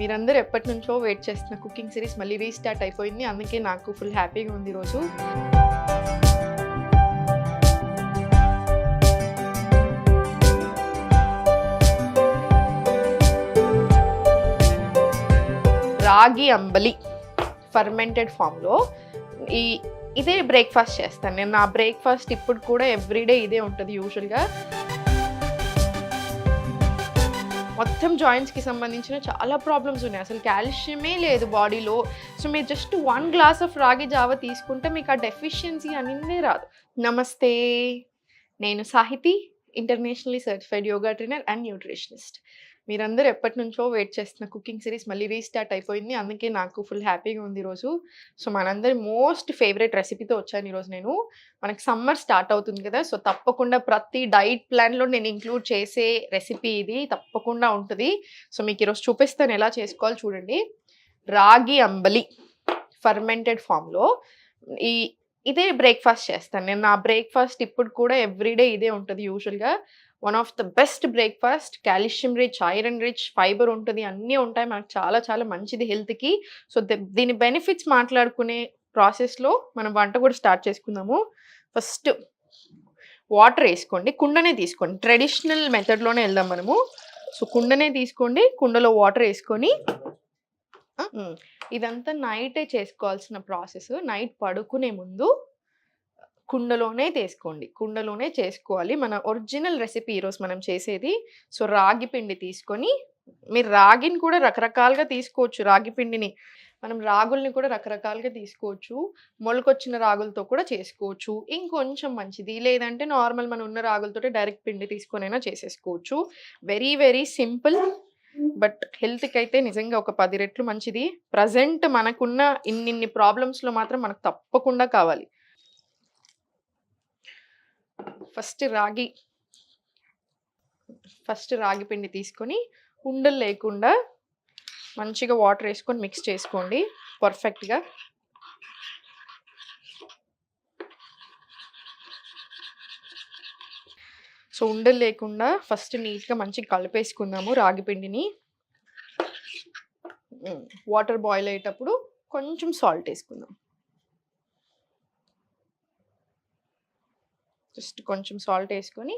మీరందరూ ఎప్పటినుంచో వెయిట్ చేస్తున్న కుకింగ్ సిరీస్ మళ్ళీ రీస్టార్ట్ అయిపోయింది. అందుకే నాకు ఫుల్ హ్యాపీగా ఉంది ఈరోజు. రాగి అంబలి ఫర్మెంటెడ్ ఫామ్లో ఇదే బ్రేక్ఫాస్ట్ చేస్తాను నేను. నా బ్రేక్ఫాస్ట్ ఇప్పుడు కూడా ఎవ్రీడే ఇదే ఉంటుంది యూజువల్గా. మొత్తం జాయింట్స్కి సంబంధించిన చాలా ప్రాబ్లమ్స్ ఉన్నాయి. అసలు కాల్షియమే లేదు బాడీలో. సో మీరు జస్ట్ 1 గ్లాస్ ఆఫ్ రాగి జావ తీసుకుంటే మీకు ఆ డెఫిషియన్సీ అనేది రాదు. నమస్తే, నేను Sahiti, internationally certified yoga trainer and nutritionist. మీరందరూ ఎప్పటినుంచో వెయిట్ చేస్తున్న కుకింగ్ సిరీస్ మళ్ళీ రీస్టార్ట్ అయిపోయింది. అందుకే నాకు ఫుల్ హ్యాపీగా ఉంది ఈరోజు. సో మనందరి మోస్ట్ ఫేవరెట్ రెసిపీతో వచ్చాను ఈరోజు నేను. మనకి సమ్మర్ స్టార్ట్ అవుతుంది కదా, సో తప్పకుండా ప్రతి డైట్ ప్లాన్లో నేను ఇంక్లూడ్ చేసే రెసిపీ ఇది తప్పకుండా ఉంటుంది. సో మీకు ఈరోజు చూపిస్తాను ఎలా చేసుకోవాలి. చూడండి, రాగి అంబలి ఫర్మెంటెడ్ ఫామ్లో ఇదే బ్రేక్ఫాస్ట్ చేస్తాను నేను. నా బ్రేక్ఫాస్ట్ ఇప్పుడు కూడా ఎవ్రీడే ఇదే ఉంటుంది యూజువల్గా. One of the best breakfast, calcium rich, iron rich, fibre ఉంటుంది, అన్నీ ఉంటాయి. మనకు చాలా చాలా మంచిది హెల్త్కి. సో దీని బెనిఫిట్స్ మాట్లాడుకునే ప్రాసెస్లో మనం వంట కూడా స్టార్ట్ చేసుకుందాము. ఫస్ట్ వాటర్ వేసుకోండి, కుండనే తీసుకోండి. ట్రెడిషనల్ మెథడ్లోనే వెళ్దాం మనము. సో కుండనే తీసుకోండి, కుండలో వాటర్ వేసుకొని ఇదంతా నైటే చేసుకోవాల్సిన ప్రాసెస్. నైట్ పడుకునే ముందు కుండలోనే కుండలోనే చేసుకోవాలి. మన ఒరిజినల్ రెసిపీ ఈరోజు మనం చేసేది. సో రాగి పిండి తీసుకొని, మీరు రాగిని కూడా రకరకాలుగా తీసుకోవచ్చు. రాగి పిండిని మనం రాగుల్ని కూడా రకరకాలుగా తీసుకోవచ్చు. మొలకొచ్చిన రాగులతో కూడా చేసుకోవచ్చు, ఇంకొంచెం మంచిది. లేదంటే నార్మల్ మన ఉన్న రాగులతో డైరెక్ట్ పిండి తీసుకొనైనా చేసేసుకోవచ్చు. వెరీ వెరీ సింపుల్, బట్ హెల్త్కి అయితే నిజంగా ఒక 10 రెట్లు మంచిది. ప్రజెంట్ మనకున్న ఇన్ని ప్రాబ్లమ్స్లో మాత్రం మనకు తప్పకుండా కావాలి. ఫస్ట్ రాగి పిండి తీసుకొని ఉండలు లేకుండా మంచిగా వాటర్ వేసుకొని మిక్స్ చేసుకోండి పర్ఫెక్ట్గా. సో ఉండలు లేకుండా ఫస్ట్ నీట్గా మంచిగా కలిపేసుకుందాము రాగి పిండిని. వాటర్ బాయిల్ అయ్యేటప్పుడు కొంచెం సాల్ట్ వేసుకుందాం. జస్ట్ కొంచెం సాల్ట్ వేసుకొని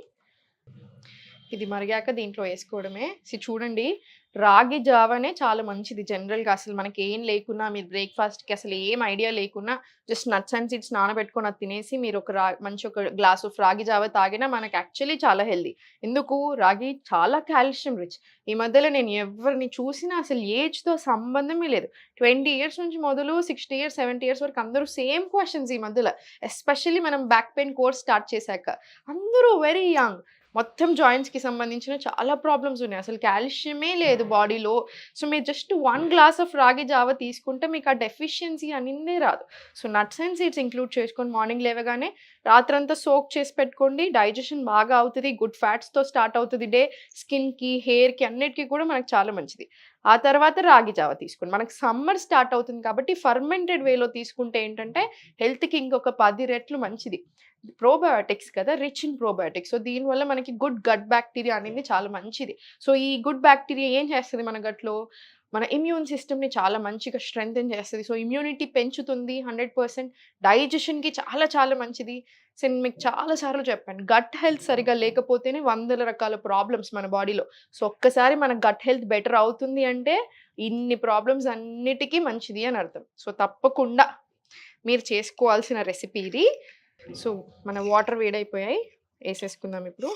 ఇది మరిగాక దీంట్లో వేసుకోవడమే. చూడండి, రాగి జావనే చాలా మంచిది జనరల్గా. అసలు మనకి ఏం లేకున్నా, మీరు బ్రేక్ఫాస్ట్కి అసలు ఏం ఐడియా లేకున్నా జస్ట్ నట్స్ అండ్ సీడ్స్ నానబెట్టుకొని అది తినేసి మీరు మంచి ఒక గ్లాస్ ఆఫ్ రాగి జావ తాగినా మనకి యాక్చువల్లీ చాలా హెల్దీ. ఎందుకు? రాగి చాలా కాల్షియం రిచ్. ఈ మధ్యలో నేను ఎవరిని చూసినా అసలు ఏజ్తో సంబంధమే లేదు. 20 ఇయర్స్ నుంచి మొదలు 60 ఇయర్స్ 70 ఇయర్స్ వరకు అందరూ సేమ్ క్వశ్చన్స్ ఈ మధ్యలో. ఎస్పెషల్లీ మనం బ్యాక్ పెయిన్ కోర్స్ స్టార్ట్ చేశాక అందరూ వెరీ యంగ్. మొత్తం జాయింట్స్కి సంబంధించిన చాలా ప్రాబ్లమ్స్ ఉన్నాయి. అసలు కాల్షియమే లేదు బాడీలో. సో మీరు జస్ట్ 1 గ్లాస్ ఆఫ్ రాగి జావ తీసుకుంటే మీకు ఆ డెఫిషియన్సీ అనేది రాదు. So nuts and seeds include చేసుకొని మార్నింగ్ లేవగానే రాత్రంతా సోక్ చేసి పెట్టుకోండి. డైజెషన్ బాగా అవుతుంది, గుడ్ ఫ్యాట్స్తో స్టార్ట్ అవుతుంది డే. స్కిన్కి, హెయిర్కి అన్నిటికీ కూడా మనకు చాలా మంచిది. ఆ తర్వాత రాగి జావ తీసుకోండి. మనకు సమ్మర్ స్టార్ట్ అవుతుంది కాబట్టి ఫర్మెంటెడ్ వేలో తీసుకుంటే ఏంటంటే హెల్త్కి ఇంకొక 10 రెట్లు మంచిది. ప్రోబయోటిక్స్ కదా, రిచ్ ఇన్ ప్రోబయోటిక్స్. సో దీనివల్ల మనకి గుడ్ గట్ బ్యాక్టీరియా అనేది చాలా మంచిది. సో ఈ గుడ్ బ్యాక్టీరియా ఏం చేస్తుంది మన గట్లో? మన ఇమ్యూన్ సిస్టమ్ని చాలా మంచిగా స్ట్రెంగ్తెన్ చేస్తుంది. సో ఇమ్యూనిటీ పెంచుతుంది 100%. డైజెషన్కి చాలా చాలా మంచిది. సో నేను మీకు చాలాసార్లు చెప్పాను, గట్ హెల్త్ సరిగా లేకపోతేనే 100 రకాల ప్రాబ్లమ్స్ మన బాడీలో. సో ఒక్కసారి మన గట్ హెల్త్ బెటర్ అవుతుంది అంటే ఇన్ని ప్రాబ్లమ్స్ అన్నిటికీ మంచిది అని అర్థం. సో తప్పకుండా మీరు చేసుకోవాల్సిన రెసిపీ ఇది. సో మన వాటర్ వేడైపోయాయి, వేసేసుకుందాం ఇప్పుడు.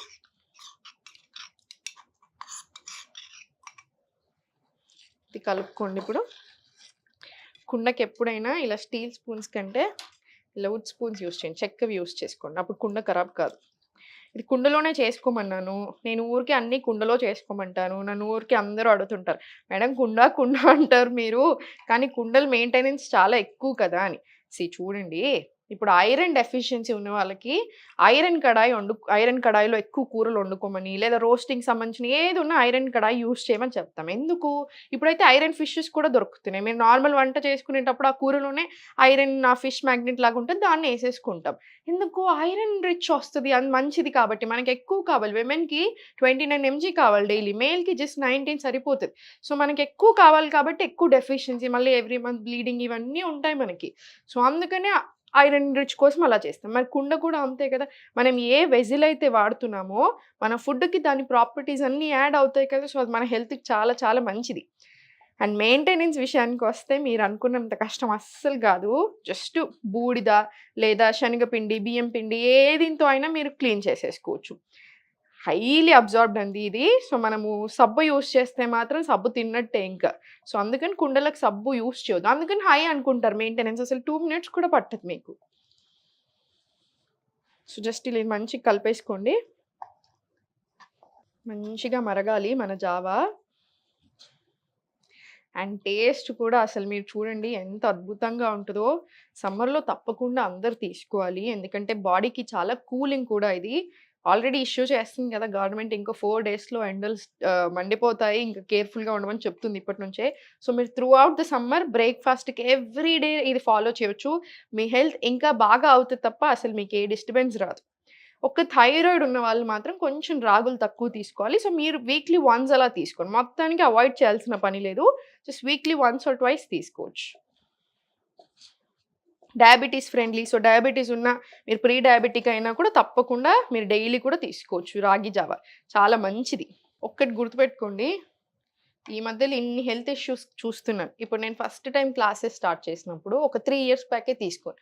ఇది కలుపుకోండి. ఇప్పుడు కుండకి ఎప్పుడైనా ఇలా స్టీల్ స్పూన్స్ కంటే ఇలా వుడ్ స్పూన్స్ యూస్ చేయండి, చెక్కవి యూస్ చేసుకోండి. అప్పుడు కుండ ఖరాబ్ కాదు. ఇది కుండలోనే చేసుకోమన్నాను నేను. ఊరికి అన్నీ కుండలో చేసుకోమంటాను. నన్ను ఊరికి అందరూ అడుగుతుంటారు, మేడం కుండ అంటారు మీరు, కానీ కుండలు మెయింటెనెన్స్ చాలా ఎక్కువ కదా అని. చూడండి, ఇప్పుడు ఐరన్ డెఫిషియన్సీ ఉన్న వాళ్ళకి ఐరన్ కడాయిలో ఎక్కువ కూరలు వండుకోమని, లేదా రోస్టింగ్ సంబంధించిన ఏది ఉన్నా ఐరన్ కడాయి యూజ్ చేయమని చెప్తాం. ఎందుకు? ఇప్పుడైతే ఐరన్ ఫిషెస్ కూడా దొరుకుతున్నాయి. మీరు నార్మల్ వంట చేసుకునేటప్పుడు ఆ కూరలోనే ఐరన్ ఫిష్ మ్యాగ్నెట్ లాగా ఉంటుంది. దాన్ని ఏసేసుకుంటాం. ఎందుకు? ఐరన్ రిచ్ వస్తది. అది మంచిది కాబట్టి. మనకి ఎక్కువ కావాలి. విమెన్‌కి 29 ఎంజీ కావాలి డైలీ. మేల్‌కి జస్ట్ 19 సరిపోతది. సో, మనకి ఎక్కువ కావాలి కాబట్టి ఎక్కువ డెఫిషియన్సీ మళ్ళీ ఎవ్రీ మంత్ బ్లీడింగ్ ఇవన్నీ ఉంటాయి మనకి. సో, అందుకనే ఐరన్ రిచ్ కోసం అలా చేస్తాం. మరి కుండ కూడా అంతే కదా! మనం ఏ వెజిల్ అయితే వాడుతున్నామో మన ఫుడ్‌కి దాని ప్రాపర్టీస్ అన్నీ యాడ్ అవుతాయి కదా! సో, అది మన హెల్త్‌కి చాలా చాలా మంచిది. అండ్ మెయింటెనెన్స్ విషయానికొస్తే మీరనుకున్నంత కష్టం అస్సలు గాదు. జస్ట్ బూడిద లేదా శనగపిండి, బియ్యం పిండి ఏ దీంతో అయినా మీరు క్లీన్ చేసేసుకోవచ్చు. హైలీ అబ్జార్బ్డ్ అండి ఇది. సో, మనము సబ్బు యూజ్ చేస్తే మాత్రం సబ్బు తిన్నట్టే ఇంకా. సో, అందుకని కుండలకు సబ్బు యూజ్ చేయొద్దు. అందుకని హై అనుకుంటారు మెయింటెనెన్స్. అసలు 2 మినిట్స్ కూడా పట్టదు మీకు. సో, జస్ట్ ఇలా మంచిగా కలిపేసుకోండి. మంచిగా మరగాలి మన జావా. అండ్ టేస్ట్ కూడా అసలు మీరు చూడండి ఎంత అద్భుతంగా ఉంటదో. సమ్మర్‌లో తప్పకుండా అందరూ తీసుకోవాలి. ఎందుకంటే బాడీకి చాలా కూలింగ్ కూడా ఇది. ఆల్రెడీ ఇష్యూ చేస్తుంది కదా గవర్నమెంట్. ఇంకో 4 డేస్‌లో ఎండలు మండిపోతాయి. ఇంకా కేర్‌ఫుల్‌గా ఉండమని చెప్తుంది ఇప్పటి నుంచే. సో, మీరు త్రూ ఔట్ ద సమ్మర్ బ్రేక్‌ఫాస్ట్‌కి ఎవ్రీ డే ఇది ఫాలో చేయొచ్చు. మీ హెల్త్ ఇంకా బాగా అవుతది తప్ప అసలు మీకు ఏ డిస్టర్బెన్స్ రాదు. ఒక థైరాయిడ్ ఉన్న వాళ్ళు మాత్రం కొంచెం రాగులు తక్కువ తీసుకోవాలి. సో, మీరు వీక్లీ వన్స్ అలా తీసుకోండి. మొత్తానికి అవాయిడ్ చేయాల్సిన పని లేదు. Just weekly once or twice తీసుకోవచ్చు. Diabetes friendly. సో, డయాబెటిస్ ఉన్న మీరు ప్రీ డయాబెటిక్ అయినా కూడా తప్పకుండా మీరు డైలీ కూడా తీసుకోవచ్చు రాగి జావ. చాలా మంచిది. ఒక్కటి గుర్తుపెట్టుకోండి. ఈ మధ్యలో ఇన్ని హెల్త్ ఇష్యూస్ చూస్తున్నాను. ఇప్పుడు నేను ఫస్ట్ టైమ్ క్లాసెస్ స్టార్ట్ చేసినప్పుడు ఒక 3 ఇయర్స్ బ్యాకే తీసుకోను.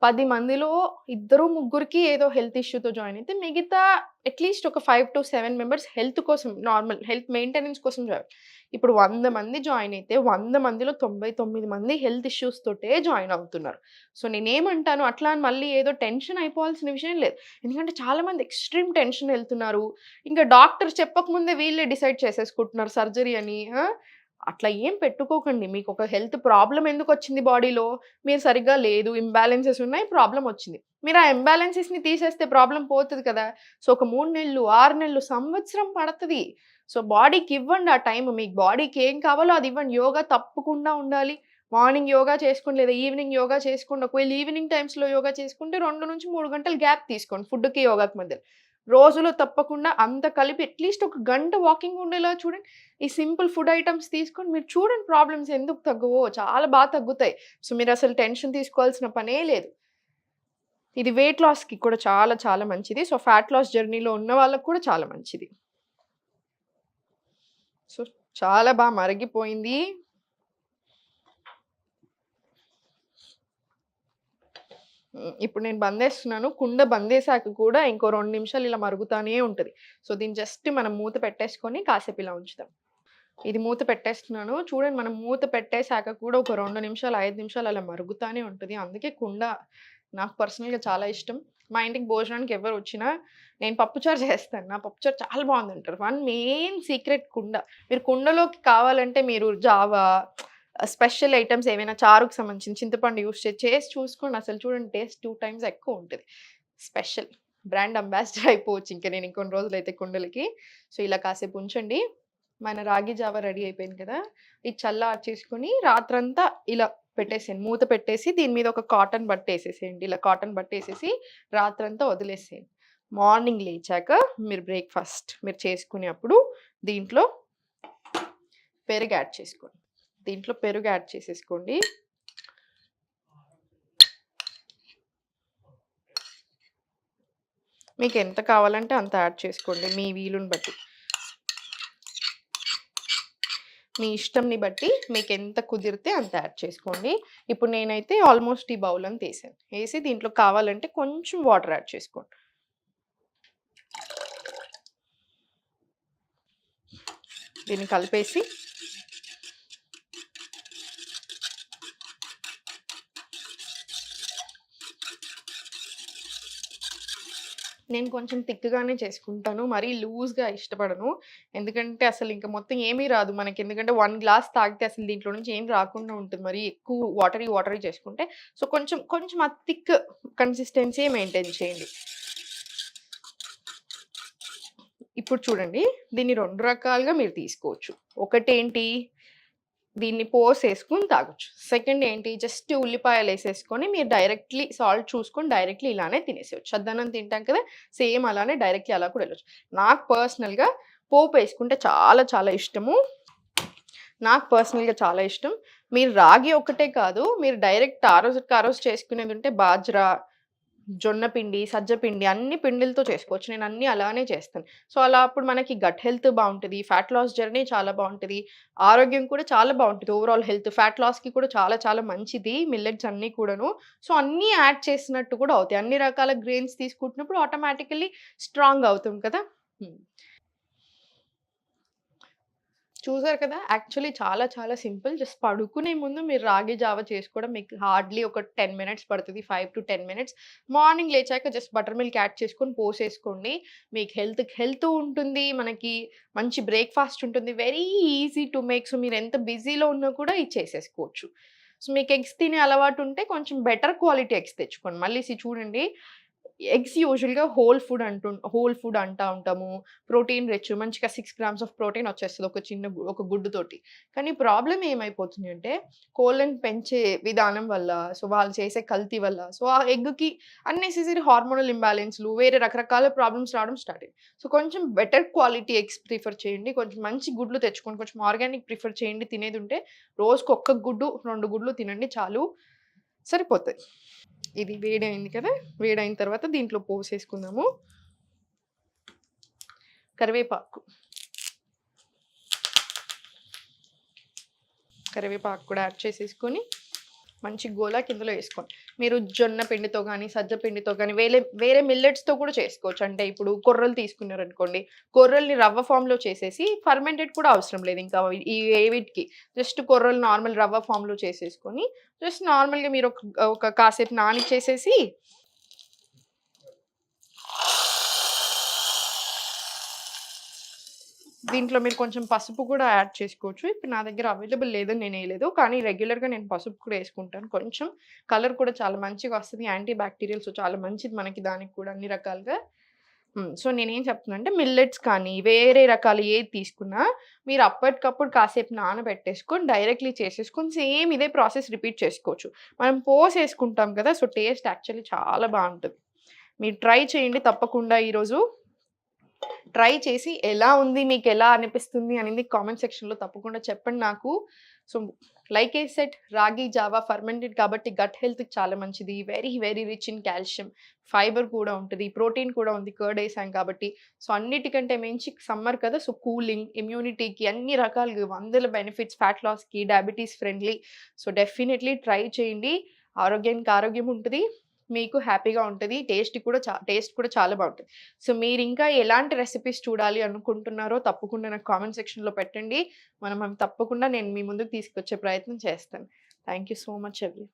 10 మందిలో ఇద్దరు, ముగ్గురికి ఏదో హెల్త్ ఇష్యూతో జాయిన్ అయితే మిగతా అట్‌లీస్ట్ ఒక 5-7 మెంబర్స్ హెల్త్ కోసం నార్మల్ హెల్త్ మెయింటెనెన్స్ కోసం జాయిన్. ఇప్పుడు 100 మంది జాయిన్ అయితే 100 మందిలో 99 మంది హెల్త్ ఇష్యూస్ తోటే జాయిన్ అవుతున్నారు. సో, నేనేమంటాను అట్లా అని మళ్ళీ ఏదో టెన్షన్ అయిపోవాల్సిన విషయం లేదు. ఎందుకంటే చాలామంది ఎక్స్‌ట్రీమ్ టెన్షన్ ఎళ్తున్నారు. ఇంకా డాక్టర్ చెప్పకముందే వీళ్ళే డిసైడ్ చేసేసుకుంటున్నారు సర్జరీ అని. అట్లా ఏం పెట్టుకోకండి. మీకొక హెల్త్ ప్రాబ్లమ్ ఎందుకొచ్చింది బాడీలో? మీరు సరిగ్గా లేదు, ఇంబాలెన్సెస్ ఉన్నాయి, ప్రాబ్లమ్ వచ్చింది. మీరు ఆ ఇంబాలెన్సెస్‌ని తీసేస్తే ప్రాబ్లమ్ పోతది కదా! సో, ఒక 3 నెలలు, 6 నెలలు, సంవత్సరం పడతది. సో, బాడీకి ఇవ్వండి ఆ టైమ్. మీకు బాడీకి ఏం కావాలో అది ఇవ్వండి. యోగా తప్పకుండా ఉండాలి. మార్నింగ్ యోగా చేసుకోండి లేదా ఈవినింగ్ యోగా చేసుకోండి. ఒకవేళ ఈవినింగ్ టైమ్స్‌లో యోగా చేసుకుంటే 2-3 గంటలు గ్యాప్ తీసుకోండి ఫుడ్‌కి, యోగాకి మధ్యలో. రోజులో తప్పకుండా అంత కలిపి అట్‌లీస్ట్ ఒక గంట వాకింగ్ ఉండేలా చూడండి. ఈ సింపుల్ ఫుడ్ ఐటెమ్స్ తీసుకొని మీరు చూడండి ప్రాబ్లమ్స్ ఎందుకు తగ్గవో చాలా తగ్గుతాయి. సో, మీరసలు టెన్షన్ తీసుకోవాల్సిన పనే లేదు. ఇది వెయిట్ లాస్‌కి కూడా చాలా చాలా మంచిది. సో, ఫ్యాట్ లాస్ జర్నీలో ఉన్న వాళ్ళకి కూడా చాలా మంచిది. సో, చాలా మరిగిపోయింది. ఇప్పుడు నేను బందేస్తున్నాను. కుండ బందేశాక కూడా ఇంకో 2 నిమిషాలు ఇలా మరుగుతానే ఉంటది. సో, దీన్ని జస్ట్ మనం మూత పెట్టేసుకొని కాసేపు ఇలా ఉంచుదాం. ఇది మూత పెట్టేస్తున్నాను. చూడండి మనం మూత పెట్టేసాక కూడా ఒక 2 నిమిషాలు, 5 నిమిషాలు అలా మరుగుతానే ఉంటది. అందుకే కుండ నాకు పర్సనల్‌గా చాలా ఇష్టం. మా ఇంటికి భోజనానికి ఎవరు వచ్చినా నేను పప్పుచారు చేస్తాను. నా పప్పుచారు చాలా బాగుందంటారు. వన్ మెయిన్ సీక్రెట్ కుండ. మీరు కుండలోకి కావాలంటే మీరు జావా, స్పెషల్ ఐటెమ్స్ ఏవైనా చారుకు సంబంధించిన చింతపండు యూజ్ చేసి చూసుకోండి. అసలు చూడండి టేస్ట్ 2 టైమ్స్ ఎక్కువ ఉంటది. స్పెషల్ బ్రాండ్ అంబాసిడర్ అయిపోవచ్చు ఇంక నేను ఇంకొన్ని రోజులైతే కుండలకి. సో, ఇలా కాసేపు ఉంచండి. మన రాగి జావ రెడీ అయిపోయింది కదా! ఇది చల్లార్చేసుకొని రాత్రంతా ఇలా పెట్టేసేయండి. మూత పెట్టేసి దీని మీద ఒక కాటన్ బట్ట ఏసేసేయండి. ఇలా కాటన్ బట్ట ఏసేసి రాత్రంతా వదిలేసేయండి. మార్నింగ్ లేచాక మీరు చేసుకునేప్పుడు దీంట్లో పెరుగు యాడ్ చేసుకోండి. దీంట్లో పెరుగు యాడ్ చేసేసుకోండి. మీకు ఎంత కావాలంటే అంత యాడ్ చేసుకోండి మీ వీలుని బట్టి. మీ ఇష్టంని బట్టి మీకెంత కుదిరితే అంత యాడ్ చేసుకోండి. ఇప్పుడు నేనైతే ఆల్మోస్ట్ ఈ బౌల్ అంతా ఏసాను. ఏసి దీంట్లో కావాలంటే కొంచెం వాటర్ యాడ్ చేసుకోండి. దీన్ని కలిపేసి నేను కొంచెం థిక్‌గానే చేసుకుంటాను. మరీ లూజ్‌గా ఇష్టపడను. ఎందుకంటే అసలు ఇంక మొత్తం ఏమీ రాదు మనకి. ఎందుకంటే 1 గ్లాస్ తాగితే అసలు దీంట్లో నుంచి ఏం రాకుండా ఉంటుంది. మరీ ఎక్కువ వాటరీ చేసుకుంటే. సో, కొంచెం కొంచెం ఆ థిక్ కన్సిస్టెన్సీ మెయింటైన్ చేయండి. ఇప్పుడు చూడండి, దీన్ని 2 రకాలుగా మీరు తీసుకోవచ్చు. ఒకటేంటి, దీన్ని పోసేసుకొని తాగొచ్చు. సెకండ్ ఏంటి, జస్ట్ ఉల్లిపాయలేసేసుకొని మీరు డైరెక్ట్‌లీ సాల్ట్ చూసుకొని డైరెక్ట్‌లీ ఇలానే తినేసేయొచ్చు. చద్దన్నం తింటాం కదా! సేమ్ అలానే డైరెక్ట్‌లీ అలా కూడా ఎళ్ళొచ్చు. నాకు పర్సనల్‌గా పోపేసుకుంటే చాలా చాలా ఇష్టము. నాకు పర్సనల్‌గా చాలా ఇష్టం. మీరు రాగి ఒక్కటే కాదు, మీరు డైరెక్ట్ ఆ రోజుకి ఆ రోజు చేసుకునేదుంటే బాజ్రా, జొన్న పిండి, సజ్జ పిండి అన్ని పిండిలతో చేసుకోవచ్చు. నేను అన్నీ అలానే చేస్తాను. సో, అలా అప్పుడు మనకి గట్ హెల్త్ బావుంటది. ఫ్యాట్ లాస్ జర్నీ చాలా బావుంటది. ఆరోగ్యం కూడా చాలా బావుంటది. ఓవరాల్ హెల్త్ ఫ్యాట్ లాస్‌కి కూడా చాలా చాలా మంచిది మిల్లెట్స్ అన్నీ కూడాను. సో, అన్నీ యాడ్ చేసినట్టు కూడా అవుతాయి. అన్ని రకాల గ్రెయిన్స్ తీసుకుంటున్నప్పుడు ఆటోమేటికల్లీ స్ట్రాంగ్ అవుతాం కదా! హ్మ్. చూసారు కదా! యాక్చువల్లీ చాలా చాలా సింపుల్. జస్ట్ పడుకునే ముందు మీరు రాగి జావ చేసుకోవడం మీకు హార్డ్‌లీ ఒక 10 మినిట్స్ పడతది. 5-10 మినిట్స్. మార్నింగ్ లేచాక జస్ట్ బటర్ మిల్క్ యాడ్ చేసుకొని పోసేసుకోండి. మీకు హెల్త్ ఉంటుంది. మనకి మంచి బ్రేక్‌ఫాస్ట్ ఉంటుంది. Very easy to make. So, మీరు ఎంత బిజీలో ఉన్నా కూడా ఇది చేసేసుకోవచ్చు. సో, మీకు ఎగ్స్ తినే అలవాటు ఉంటే కొంచెం బెటర్ క్వాలిటీ ఎగ్స్ తెచ్చుకోండి. మళ్ళీ చూడండి, ఎగ్స్ యూజువల్‌గా హోల్ ఫుడ్ అంటా ఉంటాము. ప్రోటీన్ రిచ్ మంచిగా 6 గ్రామ్స్ ఆఫ్ ప్రోటీన్ వచ్చేస్తది ఒక చిన్న ఒక గుడ్డుతోటి. కానీ ప్రాబ్లమ్ ఏమైపోతుంది అంటే కోళ్ళని పెంచే విధానం వల్ల, సో వాళ్ళు చేసే కల్తీ వల్ల, సో ఆ ఎగ్‌కి అన్నెసెసరీ హార్మోనల్ ఇంబాలెన్స్‌లు వేరే రకరకాల ప్రాబ్లమ్స్ రావడం స్టార్ట్ అయ్యాయి. సో కొంచెం బెటర్ క్వాలిటీ ఎగ్స్ ప్రిఫర్ చేయండి. కొంచెం మంచి గుడ్లు తెచ్చుకోండి. కొంచెం ఆర్గానిక్ ప్రిఫర్ చేయండి తినేదుంటే. రోజుకి ఒక్క గుడ్డు, 2 గుడ్లు తినండి చాలు. సరిపోతది. ఇది వేడయింది కదా! వేడయిన తర్వాత దీంట్లో పోసేసుకుందాము. కరివేపాకు. కరివేపాకు కూడా యాడ్ చేసేసుకొని మంచి గోలాకి ఇందులో ఏసుకోండి. మీరు జొన్న పిండితో గానీ, సజ్జ పిండితో గానీ వేరే మిల్లెట్స్‌తో కూడా చేసుకోవచ్చు. అంటే ఇప్పుడు కొర్రలు తీసుకున్నారనుకోండి, కొర్రల్ని రవ్వ ఫామ్‌లో చేసేసి ఫర్మెంటెడ్ కూడా అవసరం లేదు ఇంకా ఈ వీటికి. జస్ట్ కొర్రలు నార్మల్ రవ్వ ఫామ్‌లో చేసేసుకొని, జస్ట్ నార్మల్‌గా మీరు ఒక కాసేపు నానిచ్చేసేసి దీంట్లో మీరు కొంచెం పసుపు కూడా యాడ్ చేసుకోవచ్చు. ఇప్పుడు నా దగ్గర అవైలబుల్ లేదని నేనేయలేదు. కానీ రెగ్యులర్‌గా నేను పసుపు కూడా యేసుకుంటాను. కొంచెం కలర్ కూడా చాలా మంచిగా వస్తది. యాంటీ బ్యాక్టీరియల్ సో, చాలా మంచిది మనకి దానికి కూడా అన్ని రకాలుగా. సో, నేనేం చెప్తున్నానంటే మిల్లెట్స్ కానీ, వేరే రకాలు ఏది తీసుకున్నా మీరు అప్పటికప్పుడు కాసేపు నానబెట్టేసుకొని డైరెక్ట్‌లీ చేసేసుకొని సేమ్ ఇదే ప్రాసెస్ రిపీట్ చేసుకోవచ్చు. మనం పోసేసుకుంటాం కదా! సో, టేస్ట్ యాక్చువల్లీ చాలా బావుంటది. మీరు ట్రై చేయండి తప్పకుండా ఈరోజు. ట్రై చేసి ఎలా ఉంది? మీకెలా అనిపిస్తుంది? అనేది కామెంట్ సెక్షన్‌లో తప్పకుండా చెప్పండి నాకు. సో, లైక్ ఐ సెడ్ రాగి జావా ఫర్మెంటెడ్ కాబట్టి గట్ హెల్త్‌కి చాలా మంచిది. Very, very rich in calcium. Fibre కూడా ఉంటది. ప్రోటీన్ కూడా ఉంది. కర్డ్ ఏసాం కాబట్టి. సో, అన్నిటికంటే మించి సమ్మర్ కదా! సో, కూలింగ్, ఇమ్యూనిటీకి అన్ని రకాలుగా వందల బెనిఫిట్స్ ఫ్యాట్ లాస్‌కి, diabetes friendly. So, definitely try చేయండి. ఆరోగ్యానికి ఆరోగ్యం ఉంటది. మీకు హ్యాపీగా ఉంటది. టేస్ట్ కూడా చాలా బావుంటది. సో, మీరింకా ఎలాంటి రెసిపీస్ చూడాలి అనుకుంటున్నారో తప్పకుండా నాకు కామెంట్ సెక్షన్‌లో పెట్టండి. మనం అవి తప్పకుండా నేను మీ ముందుకు తీసుకొచ్చే ప్రయత్నం చేస్తాను. Thank you so much everyone.